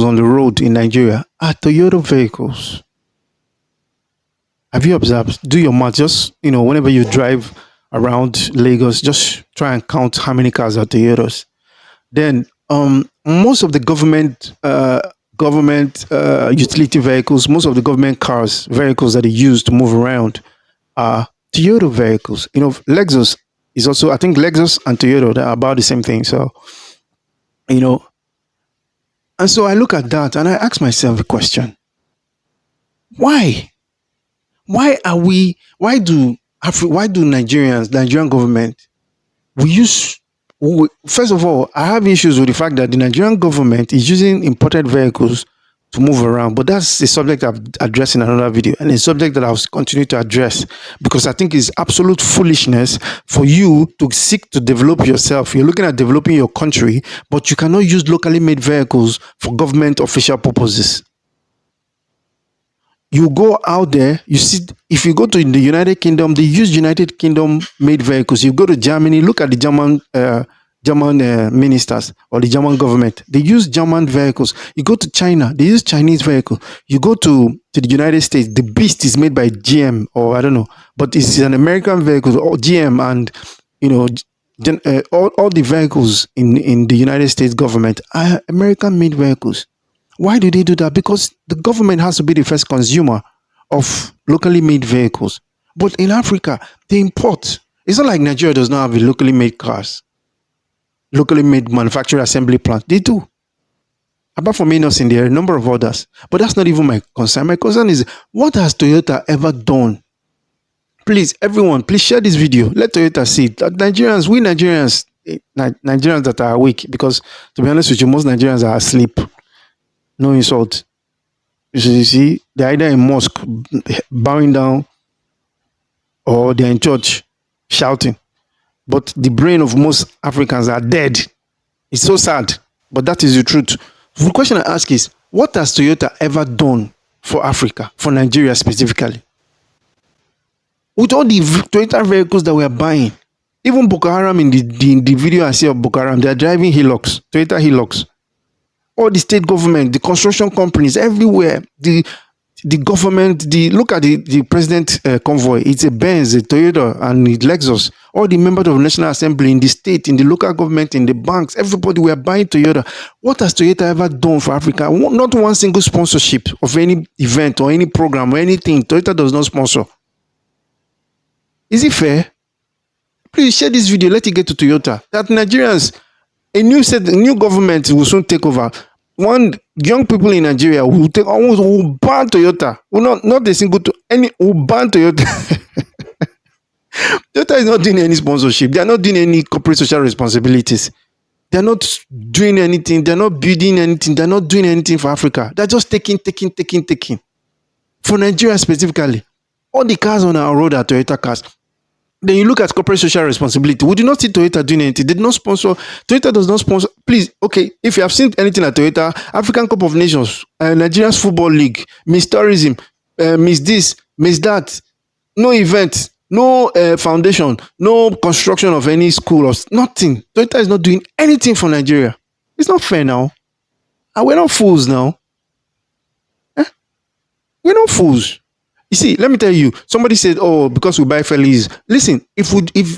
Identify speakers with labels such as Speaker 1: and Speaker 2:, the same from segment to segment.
Speaker 1: on the road in Nigeria are Toyota vehicles. Have you observed? Do your math. Just whenever you drive around Lagos, just try and count how many cars are Toyotas. Then most of the government utility vehicles, most of the government vehicles that they use to move around are Toyota vehicles. Lexus is also, I think Lexus and Toyota, they're about the same thing. So, you know, and so I look at that and I ask myself a question. Why? Why do Nigerian government, first of all, I have issues with the fact that the Nigerian government is using imported vehicles to move around, but that's a subject I've addressed in another video, and a subject that I'll continue to address because I think it's absolute foolishness for you to seek to develop yourself. You're looking at developing your country, but you cannot use locally made vehicles for government official purposes. You go out there, you see, if you go to the United Kingdom, they use United Kingdom made vehicles. You go to Germany, look at the German ministers or the German government. They use German vehicles. You go to China, they use Chinese vehicles. You go to the United States, the Beast is made by GM or I don't know, but it's an American vehicle or GM, and all the vehicles in the United States government are American made vehicles. Why do they do that? Because the government has to be the first consumer of locally made vehicles. But in Africa, they import. It's not like Nigeria does not have locally made cars, locally made manufacturing assembly plant. They do. Apart from Minos, there are a number of others. But that's not even my concern. My concern is, what has Toyota ever done? Please, everyone, please share this video. Let Toyota see that Nigerians that are awake, because to be honest with you, most Nigerians are asleep. No insult. You see, they're either in mosque bowing down or they're in church shouting. But the brain of most Africans are dead. It's so sad, but that is the truth. The question I ask is, what has Toyota ever done for Africa, for Nigeria specifically? With all the Toyota vehicles that we are buying, even Boko Haram in the video I see of Boko Haram, they are driving Hilux, Toyota Hilux. All the state government, the construction companies, everywhere, the government, look at the president convoy. It's a Benz, a Toyota, and a Lexus. All the members of the National Assembly in the state, in the local government, in the banks, everybody were buying Toyota. What has Toyota ever done for Africa? Not one single sponsorship of any event or any program or anything. Toyota does not sponsor. Is it fair? Please share this video. Let it get to Toyota. That Nigerians, a new government will soon take over. Young people in Nigeria will ban Toyota. Will not a single will ban Toyota. Toyota is not doing any sponsorship. They are not doing any corporate social responsibilities. They are not doing anything. They are not building anything. They are not doing anything for Africa. They are just taking. For Nigeria specifically, all the cars on our road are Toyota cars. Then you look at corporate social responsibility. We do not see Toyota doing anything. They do not sponsor. Toyota does not sponsor. Please, okay, if you have seen anything at Toyota, African Cup of Nations, Nigeria's Football League, Miss Tourism, Miss this, Miss that, no event, no foundation, no construction of any school, or nothing. Toyota is not doing anything for Nigeria. It's not fair now. And we're not fools now. We're not fools. You see, let me tell you, somebody said, oh, because we buy fairly used. Listen, if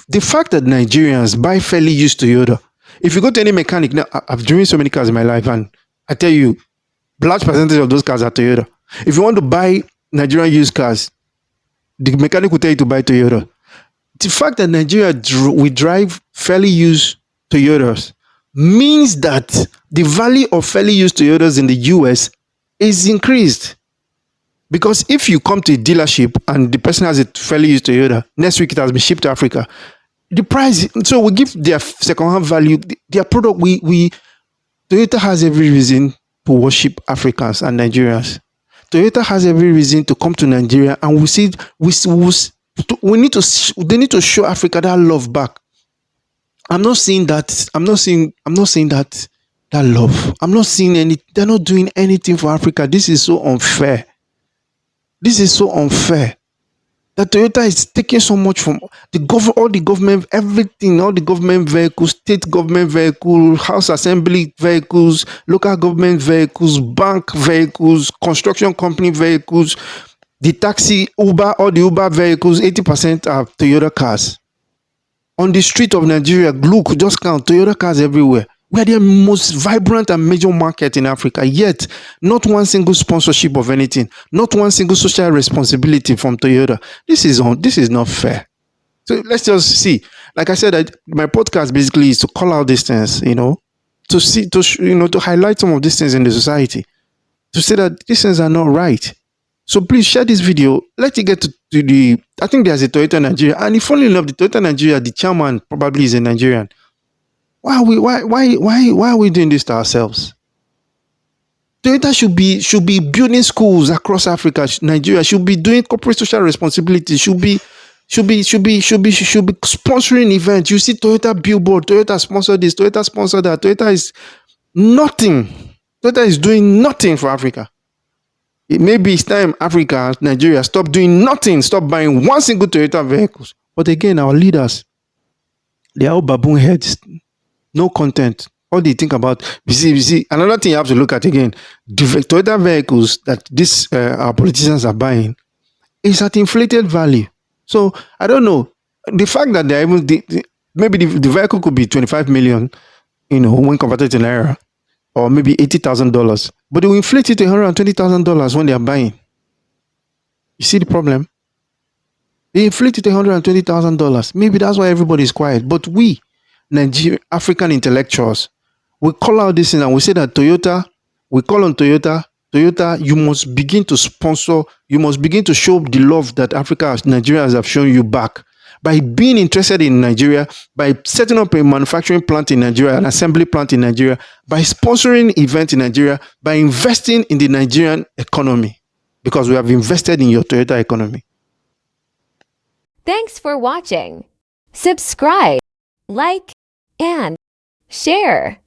Speaker 1: the fact that Nigerians buy fairly used Toyota, if you go to any mechanic, now I've driven so many cars in my life, and I tell you, large percentage of those cars are Toyota. If you want to buy Nigerian used cars, the mechanic will tell you to buy Toyota. The fact that Nigeria we drive fairly used Toyotas means that the value of fairly used Toyotas in the US is increased. Because if you come to a dealership and the person has a fairly used Toyota, next week it has been shipped to Africa, the price, so we give their second-hand value, their product, Toyota has every reason to worship Africans and Nigerians. Toyota has every reason to come to Nigeria, and they need to show Africa that love back. I'm not saying that love. I'm not seeing they're not doing anything for Africa. This is so unfair. This is so unfair. That Toyota is taking so much from the government, all the government, everything, all the government vehicles, state government vehicles, house assembly vehicles, local government vehicles, bank vehicles, construction company vehicles, the taxi, Uber, all the Uber vehicles, 80% are Toyota cars. On the street of Nigeria, look, just count Toyota cars everywhere. We are the most vibrant and major market in Africa, yet not one single sponsorship of anything, not one single social responsibility from Toyota. This is not fair. So let's just see. Like I said, my podcast basically is to call out these things, to highlight some of these things in the society, to say that these things are not right. So please share this video. Let it get to the. I think there's a Toyota Nigeria, and if funny enough, the Toyota Nigeria, the chairman probably is a Nigerian. Why are we doing this to ourselves? Toyota should be building schools across Africa. Nigeria should be doing corporate social responsibility. Should be sponsoring events. You see Toyota billboard. Toyota sponsor this. Toyota sponsor that. Toyota is nothing. Toyota is doing nothing for Africa. Maybe it's time Africa, Nigeria, stop doing nothing. Stop buying one single Toyota vehicles. But again, our leaders, they are all baboon heads. No content. All they think about, you see, another thing you have to look at again, the Toyota vehicles that our politicians are buying is at inflated value. So I don't know. The fact that they're even, maybe the vehicle could be 25 million, when converted to Naira, or maybe $80,000, but they will inflate it to $120,000 when they are buying. You see the problem? They inflate it to $120,000. Maybe that's why everybody is quiet. But we, Nigerian African intellectuals, we call out this thing and we say that we call on Toyota, you must begin to sponsor, you must begin to show the love that Nigerians have shown you back by being interested in Nigeria, by setting up a manufacturing plant in Nigeria, an assembly plant in Nigeria, by sponsoring events in Nigeria, by investing in the Nigerian economy, because we have invested in your Toyota economy.
Speaker 2: Thanks for watching. Subscribe, like, and share.